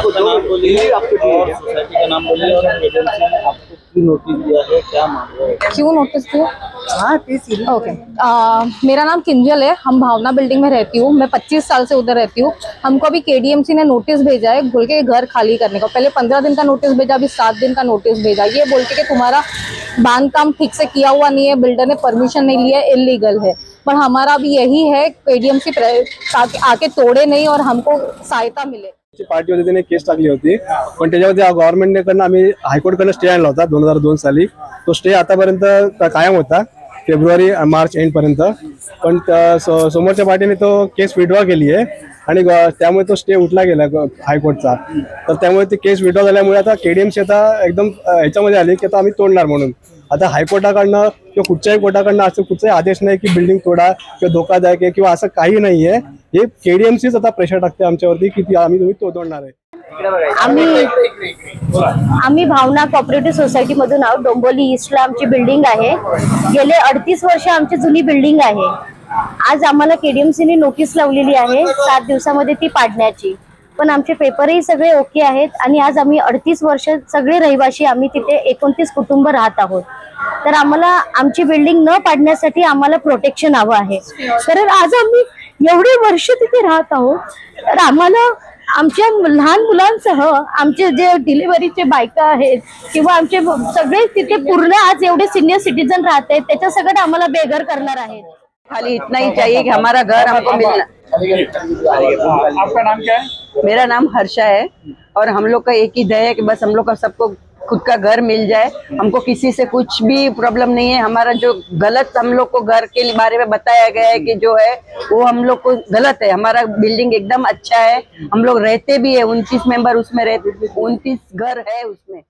आपका नाम बोलिए और सोसाइटी का नाम बोलिए और एजेंसी ने आपको क्यों नोटिस दिया है, क्या मामला है? क्यों नोटिस दिया? हाँ प्लीज। ओके, मेरा नाम किंजल है। हम भावना बिल्डिंग में रहती हूँ। मैं 25 साल से उधर रहती हूँ। हमको अभी केडीएमसी ने नोटिस भेजा है बोल के घर खाली करने का। पहले 15 दिन का नोटिस भेजा, अभी 7 दिन का नोटिस भेजा, ये बोल के कि तुम्हारा बांध काम ठीक से किया हुआ नहीं है, बिल्डर ने परमिशन नहीं लिया, इलीगल है। पर हमारा अभी यही है केडीएमसी आके तोड़े नहीं और हमको सहायता मिले। पार्टी होती त्याने केस टाकली होती, पण त्याच्यावरती गव्हर्नमेंटने कडनं आम्ही हायकोर्टकडनं स्टे आणला होता 2002 साली। तो स्टे आतापर्यंत कायम होता, फेब्रुवारी मार्च एंड पर्यंत। पण समोरच्या पार्टीने तो केस विड्रॉ केली आहे आणि त्यामुळे तो स्टे उठला गेला हायकोर्टचा। तर त्यामुळे ती केस विड्रॉ झाल्यामुळे आता केडीएमसी आता एकदम ह्याच्यामध्ये आली की आता आम्ही तोडणार म्हणून। आता हायकोर्टाकडनं किंवा कुठच्याही कोर्टाकडनं असं कुठचाही आदेश नाही की बिल्डिंग तोडा किंवा धोकादायक आहे किंवा असं काही नाहीये। हे केडीएमसीच आता प्रेशर टाकते आमच्यावरती की आम्ही तुम्ही तोडणार आहे। आम्ही भावना कोऑपरेटिव्ह सोसायटी मधून आहोत। डोंबिवली ईस्टला आमची बिल्डिंग आहे। गेले 38 वर्ष आमची जुनी बिल्डिंग आहे। आज आम्हाला केडीएमसीने नोटीस लावलेली आहे 7 दिवसामध्ये ती पाडण्याची, पण आमचे पेपरही सगळे ओके आहेत आणि आज आम्ही 38 वर्ष सगळे रहिवासी आम्ही तिथे 29 कुटुंब राहत आहोत। तर आम्हाला आमची बिल्डिंग न पाडण्यासाठी आम्हाला प्रोटेक्शन हवं आहे। कारण आज आम्ही एवढे वर्ष तिथे राहत आहोत, तर आम्हाला आमच्या लहान मुलांसह आमचे जे डिलिव्हरीचे बायका आहेत किंवा आमचे सगळे तिथे पूर्ण आज एवढे सिनियर सिटीजन राहत आहेत, त्याच्या सगळं आम्हाला बेघर करणार आहेत। खाली इतना ही चाहिए कि हमारा घर हमको मिलना। आपका नाम क्या है? मेरा नाम हर्षा है और हम लोग का एक ही ध्येय है कि बस हम लोग का सबको खुद का घर मिल जाए। हमको किसी से कुछ भी प्रॉब्लम नहीं है। हमारा जो गलत हम लोग को घर के बारे में बताया गया है कि जो है वो हम लोग को गलत है। हमारा बिल्डिंग एकदम अच्छा है, हम लोग रहते भी है, 29 मेंबर उसमें रहते, 29 घर है उसमें।